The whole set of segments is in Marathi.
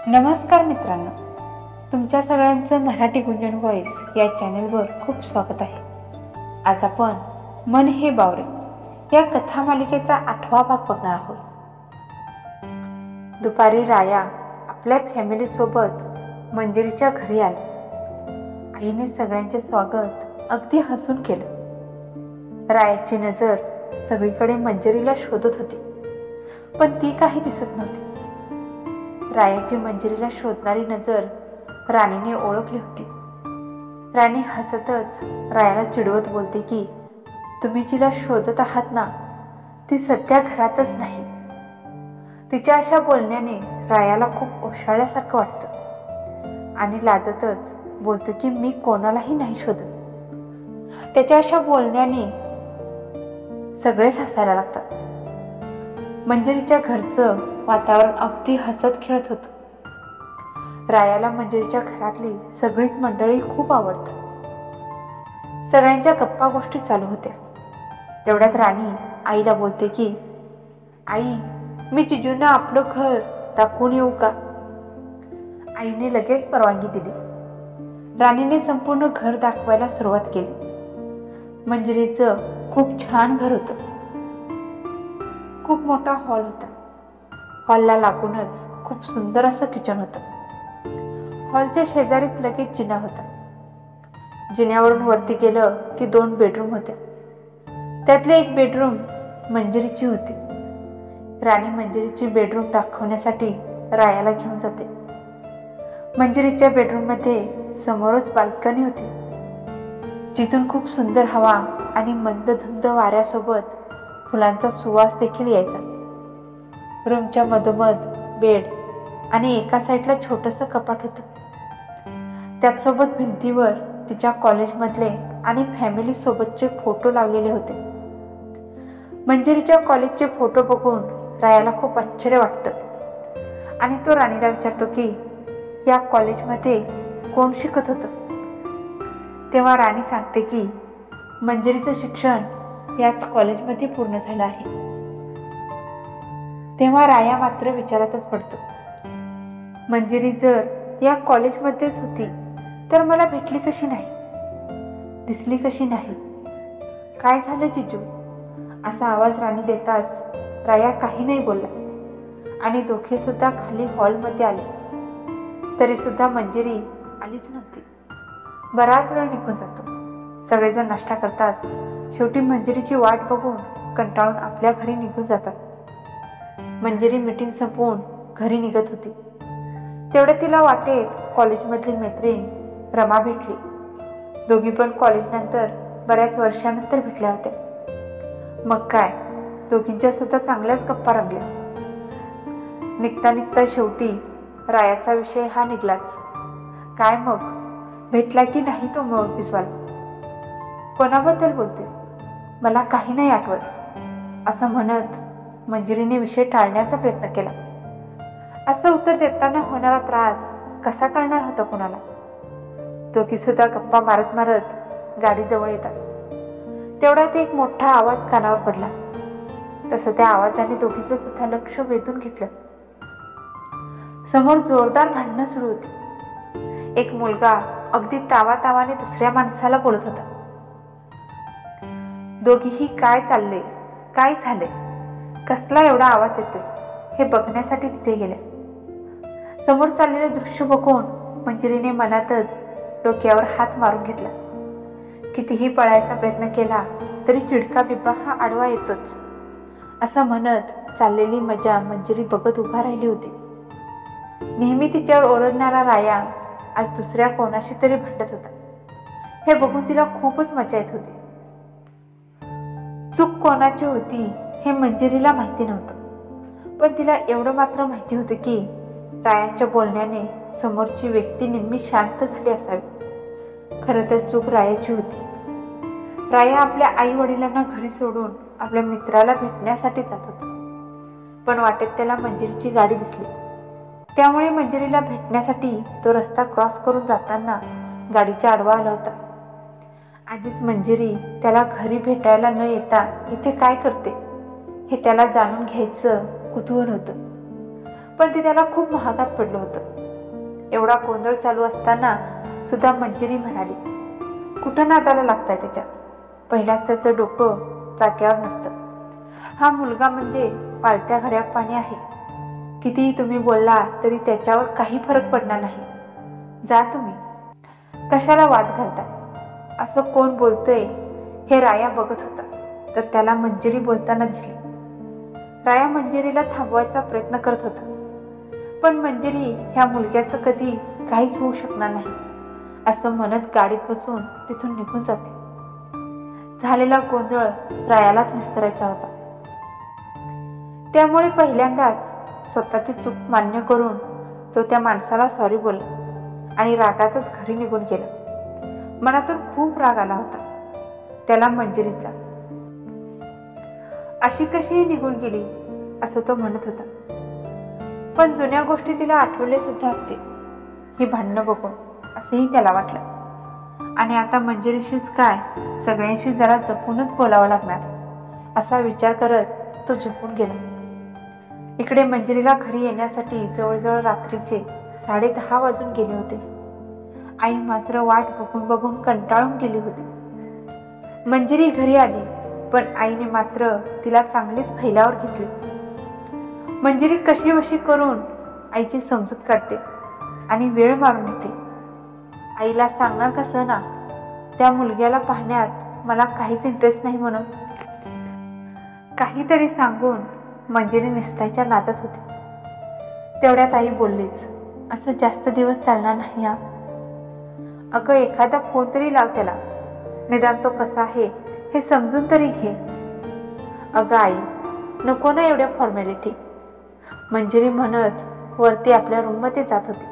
नमस्कार मित्रांनो, तुमच्या सगळ्यांचं मराठी गुंजन व्हॉइस या चॅनलवर खूप स्वागत आहे. आज आपण मन हे बावरे या कथा मालिकेचा 8वा भाग बघणार आहोत. दुपारी राया आपल्या फॅमिलीसोबत मंजिरीच्या घरी आली. आईने सगळ्यांचे स्वागत अगदी हसून केलं. रायाची नजर सगळीकडे मंजिरीला शोधत होती, पण ती काही दिसत नव्हती. रायाची मंजिरीला शोधणारी नजर राणीने ओळखली होती. राणी हसतच रायाला चिडवत बोलते की तुम्ही जिला शोधत आहात ना, ती सध्या घरातच नाही. तिच्या अशा बोलण्याने रायाला खूप ओशाळल्यासारखं वाटतं आणि लाजतच बोलतो की मी कोणालाही नाही शोधत. त्याच्या अशा बोलण्याने सगळेच हसायला लागतात. मंजिरीच्या घरचं वातावरण अगदी हसत खेळत होतं. रायाला मंजिरीच्या घरातली सगळीच मंडळी खूप आवडतात. सगळ्यांच्या गप्पा गोष्टी चालू होत्या. तेवढ्यात राणी आईला बोलते की आई, मी जिजूंना आपलं घर दाखवून येऊ का? आईने लगेच परवानगी दिली. राणीने संपूर्ण घर दाखवायला सुरुवात केली. मंजिरीचं खूप छान घर होतं. खूप मोठा हॉल होता. हॉलला लागूनच खूप सुंदर असं किचन होतं. हॉलच्या शेजारीच लगेच जिना होता. जिन्यावरून वरती गेलं की 2 बेडरूम होत्या. त्यातले एक बेडरूम मंजिरीची होती. राणी मंजिरीची बेडरूम दाखवण्यासाठी रायाला घेऊन जाते. मंजिरीच्या बेडरूममध्ये समोरच बाल्कनी होती, जिथून खूप सुंदर हवा आणि मंद धुंद वाऱ्यासोबत फुलांचा सुवास देखील यायचा. रूमच्या मधोमध बेड आणि एका साईडला छोटंसं कपाट होतं. त्याचसोबत भिंतीवर तिच्या कॉलेजमधले आणि फॅमिली सोबतचे फोटो लावलेले होते. मंजिरीच्या कॉलेजचे फोटो बघून रायाला खूप आश्चर्य वाटतं आणि तो राणीला विचारतो की या कॉलेजमध्ये कोण शिकत होतं. तेव्हा राणी सांगते की मंजिरीचं शिक्षण याच कॉलेजमध्ये पूर्ण झालं आहे. तेव्हा राया मात्र विचारातच पडतो, मंजिरी जर या कॉलेजमध्येच होती तर मला भेटली कशी नाही, दिसली कशी नाही, काय झालं जिजू? असा आवाज राणी देताच राया काही नाही बोलला आणि दोघे सुद्धा खाली हॉलमध्ये आले. तरी सुद्धा मंजिरी आलीच नव्हती. बराच वेळ निघून जातो. सगळेजण नाश्ता करतात. शेवटी मंजिरीची वाट बघून कंटाळून आपल्या घरी निघून जातात. मंजिरी मीटिंग संपवून घरी निघत होती. तेवढ्या तिला वाटेत कॉलेजमधली मैत्रीण रमा भेटली. दोघी पण कॉलेजनंतर बऱ्याच वर्षानंतर भेटल्या होत्या. मग काय, दोघींच्या सुद्धा चांगल्याच गप्पा रंगल्या. निघता निघता शेवटी रायाचा विषय हा निघलाच. काय मग, भेटला की नाही तो मोळपिसवाला? कोणाबद्दल बोलतेस? मला काही नाही आठवत, असं म्हणत मंजिरीने विषय टाळण्याचा प्रयत्न केला. असं उत्तर देताना होणारा त्रास कसा कळणार होता कोणाला? दोघी सुद्धा गप्पा मारत मारत गाडीजवळ येतात. तेवढ्यात एक मोठा आवाज कानावर पडला. तसं त्या आवाजाने दोघींचं सुद्धा लक्ष वेधून घेतलं. समोर जोरदार भांडणं सुरू होती. एक मुलगा अगदी तावातावाने दुसऱ्या माणसाला बोलत होता. दोघीही काय चालले, काय झाले, कसला एवढा आवाज येतोय हे बघण्यासाठी तिथे गेल्या. समोर चाललेलं दृश्य बघून मंजिरीने मनातच डोक्यावर हात मारून घेतला. कितीही पळायचा प्रयत्न केला तरी चिडका बिब्बा हा आडवा येतोच, असं म्हणत चाललेली मजा मंजिरी बघत उभा राहिली होती. नेहमी तिच्यावर ओरडणारा राया आज दुसऱ्या कोणाशी तरी भांडत होता. हे बघून तिला खूपच मजा येत होती. चूक कोणाची होती हे मंजिरीला माहिती नव्हतं, पण तिला एवढं मात्र माहिती होतं की रायाच्या बोलण्याने समोरची व्यक्ती निम्मी शांत झाली असावी. खरं तर चूक रायाची होती. राया आपल्या आई वडिलांना घरी सोडून आपल्या मित्राला भेटण्यासाठी जात होता, पण वाटेत त्याला मंजिरीची गाडी दिसली. त्यामुळे मंजिरीला भेटण्यासाठी तो रस्ता क्रॉस करून जाताना गाडीच्या आडवा आला होता. आधीच मंजिरी त्याला घरी भेटायला न येता इथे काय करते हे त्याला जाणून घ्यायचं कुतूहल होतं, पण ते त्याला खूप महागात पडलं होतं. एवढा गोंधळ चालू असताना सुद्धा मंजिरी म्हणाली, कुठं नादाला लागताय त्याच्या? पहिलाच त्याचं डोकं जाग्यावर नसतं. हा मुलगा म्हणजे पालत्या घड्यात पाणी आहे. कितीही तुम्ही बोलला तरी त्याच्यावर काही फरक पडणार नाही. जा तुम्ही, कशाला वाद घालता? असं कोण बोलतंय हे राया बघत होता, तर त्याला मंजिरी बोलताना दिसली. राया मंजिरीला थांबवायचा प्रयत्न करत होता, पण मंजिरी ह्या मुलग्याचं कधी काहीच होऊ शकणार नाही असं म्हणत गाडीत बसून तिथून निघून जाते. झालेला गोंधळ रायालाच निस्तरायचा होता. त्यामुळे पहिल्यांदाच स्वतःची चूक मान्य करून तो त्या माणसाला सॉरी बोलला आणि रागातच घरी निघून गेला. मनातून खूप राग आला होता त्याला मंजिरीचा. अशी कशी निघून गेली असं तो म्हणत होता. पण जुन्या गोष्टी तिला आठवले सुद्धा असते ही भांडणं बघून, असंही त्याला वाटलं. आणि आता मंजिरीशीच काय, सगळ्यांशी जरा जपूनच बोलावं लागणार असा विचार करत तो झोपून गेला. इकडे मंजिरीला घरी येण्यासाठी जवळजवळ रात्रीचे 10:30 वाजून गेले होते. आई मात्र वाट बघून बघून कंटाळून गेली होती. मंजिरी घरी आली, पण आईने मात्र तिला चांगलीच फैलावर घेतली. मंजिरी कशी बशी करून आईची समजूत काढते आणि वेळ मारून येते. आईला सांगणार कसं ना, त्या मुलग्याला पाहण्यात मला काहीच इंटरेस्ट नाही म्हणून. काहीतरी सांगून मंजिरी निसटायच्या नादात होती. तेवढ्यात आई बोललीच, असं जास्त दिवस चालणार नाही हा. अगं एखादा फोन तरी लाव त्याला, निदान तो कसा आहे हे समजून तरी घे. अगं आई, नको ना एवढ्या फॉर्मॅलिटी, मंजिरी म्हणत वरती आपल्या रूममध्ये जात होती.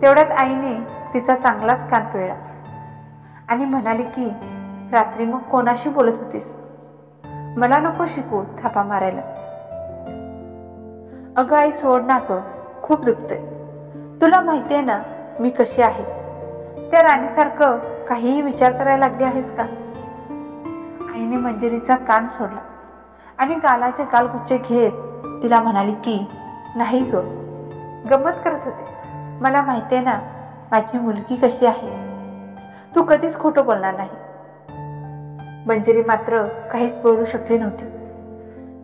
तेवढ्यात आईने तिचा चांगलाच कान पिळला आणि म्हणाली की रात्री मग कोणाशी बोलत होतीस? मला नको शिकू थापा मारायला. अगं आई सोड ना गं, खूप दुखतंय. तुला माहिती आहे ना मी कशी आहे. त्या राणीसारखं काहीही विचार करायला लागली आहेस का? आईने मंजिरीचा कान सोडला आणि गालाचे गालगुच्चे घेत तिला म्हणाली की नाही ग, गंमत करत होते. मला माहिती आहे ना माझी मुलगी कशी आहे. तू कधीच खोटं बोलणार नाही. मंजिरी मात्र काहीच बोलू शकली नव्हती,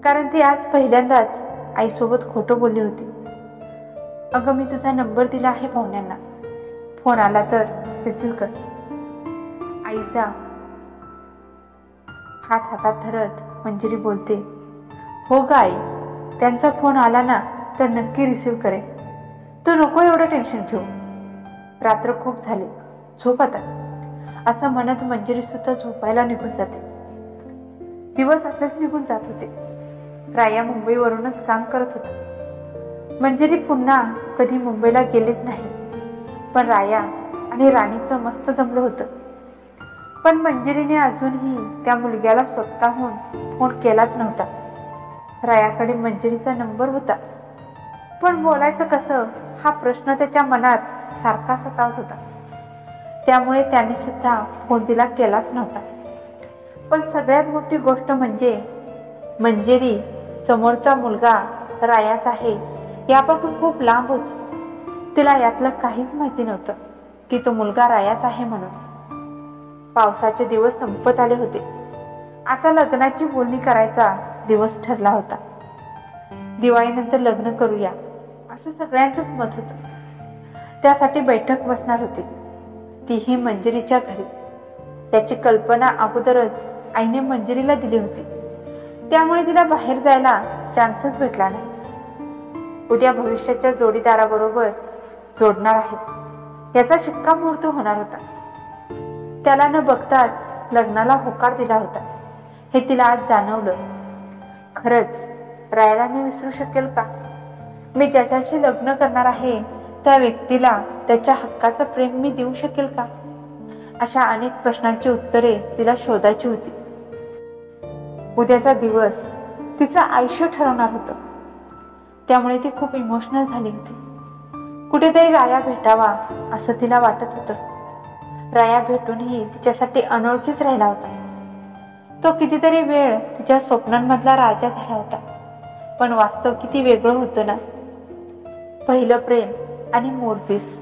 कारण ती आज पहिल्यांदाच आईसोबत खोटं बोलली होती. अगं मी तुझा नंबर दिला आहे पाहुण्यांना, फोन आला तर रिसीव्ह कर. आईचा हात हातात धरत मंजिरी बोलते, हो ग आई, त्यांचा फोन आला ना तर नक्की रिसीव्ह करेन. तू नको एवढं टेन्शन घेऊ. रात्र खूप झाली, झोप आता असं म्हणत मंजिरी सुद्धा झोपायला निघून जाते. दिवस असेच निघून जात होते. राया मुंबईवरूनच काम करत होता. मंजिरी पुन्हा कधी मुंबईला गेलीच नाही. पण राया आणि राणीचं मस्त जमलं होतं. पण मंजिरीने अजूनही त्या मुलग्याला स्वतःहून फोन केलाच नव्हता. रायाकडे मंजिरीचा नंबर होता, पण बोलायचं कसं हा प्रश्न त्याच्या मनात सारखा सतावत होता. त्यामुळे त्याने सुद्धा फोन तिला केलाच नव्हता. पण सगळ्यात मोठी गोष्ट म्हणजे मंजिरी समोरचा मुलगा रायाच आहे यापासून खूप लांब होती. तिला यातलं काहीच माहिती नव्हतं की तो मुलगा रायाच आहे म्हणून. पावसाचे दिवस संपत आले होते. आता लग्नाची बोलणी करायचा दिवस ठरला होता. दिवाळीनंतर लग्न करूया असं सगळ्यांचंच मत होतं. त्यासाठी बैठक बसणार होती, तीही मंजिरीच्या घरी. त्याची कल्पना अगोदरच आईने मंजिरीला दिली होती. त्यामुळे तिला बाहेर जायला चान्सच भेटला नाही. उद्या भविष्याच्या जोडीदाराबरोबर जोडणार आहेत याचा शिक्कामोर्तब होणार होता. त्याला न बघताच लग्नाला होकार दिला होता हे तिला आज जाणवलं. खरंच रायाला मी विसरू शकेल का? मी ज्याच्याशी लग्न करणार आहे त्या व्यक्तीला त्याच्या हक्काचं प्रेम मी देऊ शकेल का? अशा अनेक प्रश्नांची उत्तरे तिला शोधायची होती. उद्याचा दिवस तिचं आयुष्य ठरवणार होतं. त्यामुळे ती खूप इमोशनल झाली होती. कुठेतरी राया भेटावा असं तिला वाटत होतं. राया भेटूनही तिच्यासाठी अनोळखीच राहिला होता. तो कितीतरी वेळ तिच्या स्वप्नांमधला राजा झाला होता. पण वास्तव किती वेगळं होतं ना. पहिलं प्रेम आणि मोरपीस.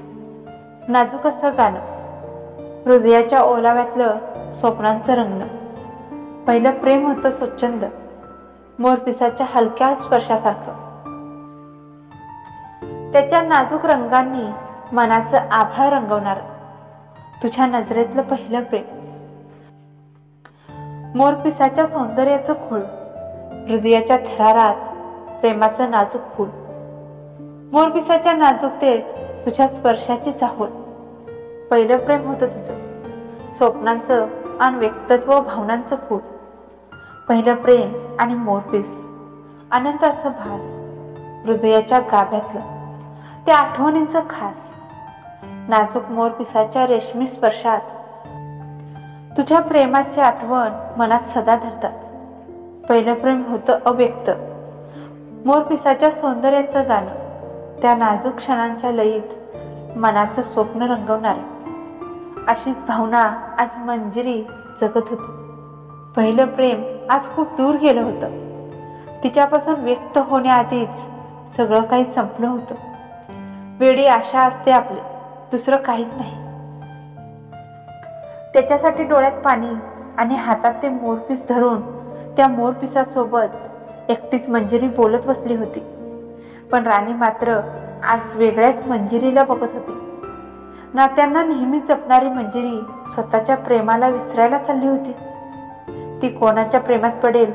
नाजूक असं गाणं, हृदयाच्या ओलाव्यातलं स्वप्नांचं रंगणं. पहिलं प्रेम होतं स्वच्छंद, मोरपिसाच्या हलक्या स्पर्शासारखं. त्याच्या नाजूक रंगांनी मनाचं आभाळ रंगवणार. तुझ्या नजरेतलं पहिलं प्रेम. मोरपिसाच्या सौंदर्याचं खूळ, हृदयाच्या थरारात प्रेमाचं नाजूक फूल. मोरपिसाच्या नाजूकतेत तुझ्या स्पर्शाची चाहूल. पहिलं प्रेम होतं तुझं, स्वप्नांचं आणि व्यक्तित्व भावनांचं फूल. पहिलं प्रेम आणि मोरपीस, अनंत असं भास. हृदयाच्या गाभ्यातलं त्या आठवणींचं खास. नाजूक मोरपिसाच्या रेशमी स्पर्शात तुझ्या प्रेमाची आठवण मनात सदा धरतात. पहिलं प्रेम होतं अव्यक्त, मोरपिसाच्या सौंदर्याचं गाणं. त्या नाजूक क्षणांच्या लयीत मनाचं स्वप्न रंगवणार. अशीच भावना आज मंजिरी जगत होती. पहिलं प्रेम आज खूप दूर गेलं होतं. तिच्यापासून व्यक्त होण्याआधीच सगळं काही संपलं होतं. वेडी आशा असते आपली, दुसरं काहीच नाही. त्याच्यासाठी डोळ्यात पाणी आणि हातात ते मोरपीस धरून त्या मोरपिसासोबत एकटीच मंजिरी बोलत बसली होती. पण राणी मात्र आज वेगळ्याच मंजिरीला बघत होती. नात्यांना नेहमीच जपणारी मंजिरी स्वतःच्या प्रेमाला विसरायला चालली होती. ती कोणाच्या प्रेमात पडेल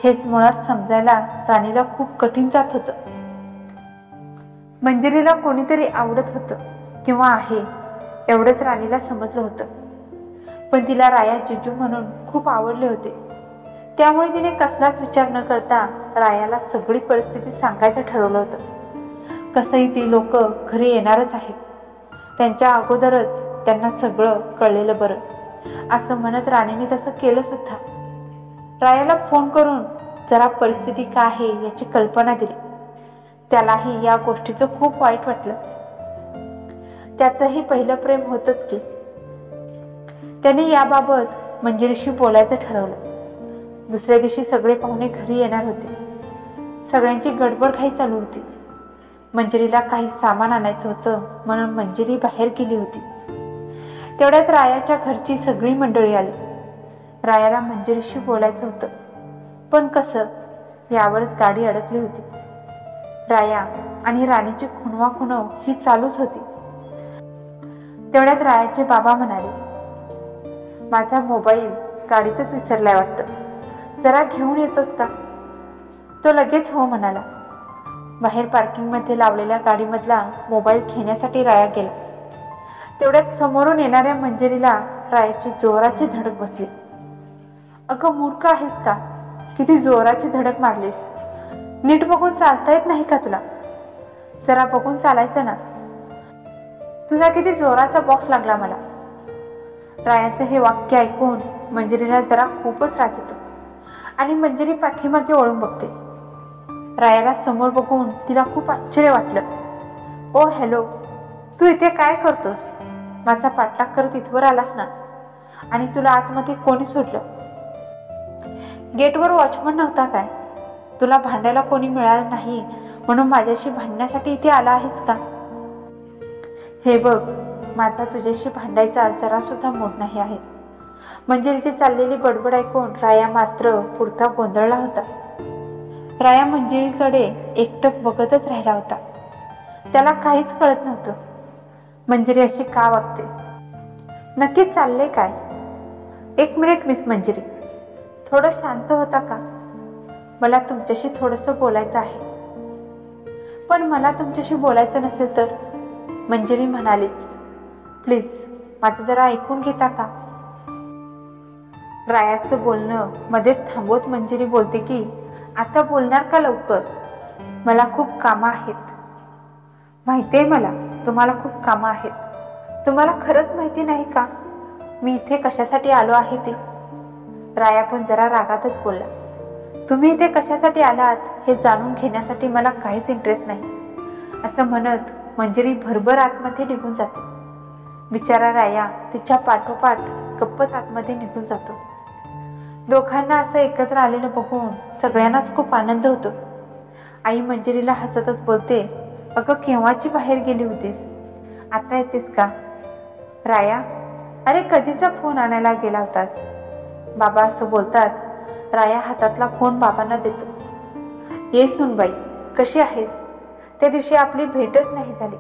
हेच मुळात समजायला राणीला खूप कठीण जात होतं. मंजिरीला कोणीतरी आवडत होतं किंवा आहे एवढंच राणीला समजलं होतं. पण तिला राया जिजू म्हणून खूप आवडले होते. त्यामुळे तिने कसलाच विचार न करता रायाला सगळी परिस्थिती सांगायचं ठरवलं होतं. कसंही ती लोक घरी येणारच आहेत, त्यांच्या अगोदरच त्यांना सगळं कळलेलं बरं असं म्हणत राणीने तसं केलं सुद्धा. रायाला फोन करून जरा परिस्थिती काय आहे याची कल्पना दिली. त्यालाही या गोष्टीचं खूप वाईट वाटलं. त्याचंही पहिलं प्रेम होतंच की. त्याने याबाबत मंजिरीशी बोलायचं ठरवलं. दुसऱ्या दिवशी सगळे पाहुणे घरी येणार होते. सगळ्यांची गडबड चालू होती. मंजिरीला काही सामान आणायचं होतं म्हणून मंजिरी बाहेर गेली होती. तेवढ्यात रायाच्या घरची सगळी मंडळी आली. रायाला मंजिरीशी बोलायचं होतं, पण कसं यावरच गाडी अडकली होती. राया आणि राणीची खुणवाखुणव ही चालूच होती. तेवढ्यात रायाचे बाबा म्हणाले, माझा मोबाईल गाडीतच विसरलाय वाटतं, जरा घेऊन येतोस का? तो लगेच हो म्हणाला. बाहेर पार्किंगमध्ये लावलेल्या गाडीमधला मोबाईल घेण्यासाठी राया गेला. तेवढ्यात समोरून येणाऱ्या मंजिरीला रायाची जोराची धडक बसली. अगं मूर्ख आहेस का? किती जोराची धडक मारलीस. नीट बघून चालता येत नाही का तुला? जरा बघून चालायचं ना. तुझा किती जोराचा बॉक्स लागला मला. रायाचं हे वाक्य ऐकून मंजिरीला जरा खूपच राग येतो आणि मंजिरी पाठीमागे वळून बघते. रायाला समोर बघून तिला खूप आश्चर्य वाटलं. ओ हॅलो, तू इथे काय करतोस? माझा पाठलाग करत इथवर आलास ना? आणि तुला आतमध्ये कोणी सोडलं? गेटवर वॉचमन नव्हता काय? तुला भांडायला कोणी मिळालं नाही म्हणून माझ्याशी भांडण्यासाठी इथे आला आहेस का? हे बघ, माझा तुझ्याशी भांडायचा जरा सुद्धा मूड नाही आहे. मंजिरीची चाललेली बडबड ऐकून राया मात्र पुरता गोंधळला होता. राया मंजिरीकडे एकटक बघतच राहिला होता. त्याला काहीच कळत नव्हतं. मंजिरी अशी का वागते? नक्की चालले काय? एक मिनिट मिस मंजिरी, थोडं शांत होता का? मला तुमच्याशी थोडंसं बोलायचं आहे. पण मला तुमच्याशी बोलायचं नसेल तर? मंजिरी म्हणालीच. प्लीज माझं जरा ऐकून घेता का? रायाचं बोलणं मध्येच थांबवत मंजिरी बोलते की, आता बोलणार का लवकर? मला खूप कामं आहेत. माहितीये मला तुम्हाला खूप कामं आहेत. तुम्हाला खरंच माहिती नाही का मी इथे कशासाठी आलो आहे ते? राया पण जरा रागातच बोलला. तुम्ही इथे कशासाठी आलात हे जाणून घेण्यासाठी मला काहीच इंटरेस्ट नाही, असं म्हणत मंजिरी भरभर आतमध्ये निघून जाते. बिचारा राया तिच्या पाठोपाठ गप्पच आतमध्ये निघून जातो. दोघांना असं एकत्र आलेलं बघून सगळ्यांनाच खूप आनंद होतो. आई मंजिरीला हसतच बोलते, अगं केव्हाची बाहेर गेली होतीस, आता येतेस का? राया, अरे कधीचा फोन आणायला गेला होतास? बाबा असं बोलताच राया हातातला फोन बाबांना देतो. ये सुनबाई, कशी आहेस? त्या दिवशी आपली भेटच नाही झाली.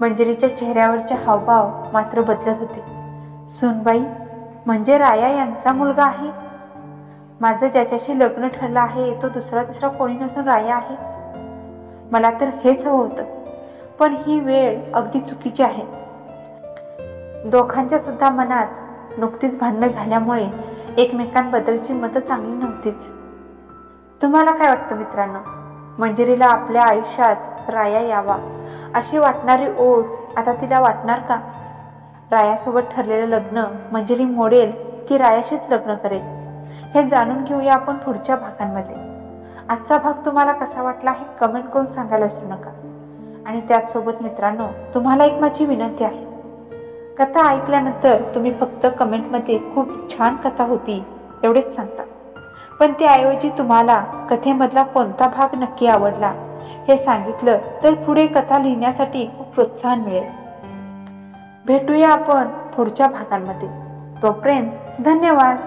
मंजिरीच्या चेहऱ्यावरचे हावभाव मात्र बदलत होते. सुनबाई म्हणजे राया यांचा मुलगा आहे? माझं ज्याच्याशी लग्न ठरलं आहे तो दुसरा कोणी नसून राया आहे. मला तर हेच हवं होतं, पण ही वेळ अगदी चुकीची आहे. दोघांच्या सुद्धा मनात नुकतीच भांडणं झाल्यामुळे एकमेकांबद्दलची मतं चांगली नव्हतीच. तुम्हाला काय वाटतं मित्रांनो? मंजिरीला आपल्या आयुष्यात राया यावा अशी वाटणारी ओढ आता तिला वाटणार का? रायासोबत ठरलेलं लग्न मंजिरी मोडेल की रायाशीच लग्न करेल, हे जाणून घेऊया आपण पुढच्या भागांमध्ये. आजचा भाग तुम्हाला कसा वाटला हे कमेंट करून सांगायला विसरू नका. आणि त्याचसोबत मित्रांनो, तुम्हाला एक माझी विनंती आहे. कथा ऐकल्यानंतर तुम्ही फक्त कमेंटमध्ये खूप छान कथा होती एवढेच सांगता, पण त्याऐवजी तुम्हाला कथेमधला कोणता भाग नक्की आवडला हे सांगितलं तर पुढे कथा लिहिण्यासाठी खूप प्रोत्साहन मिळेल. भेटूया आपण पुढच्या भागांमध्ये. तोपर्यंत धन्यवाद.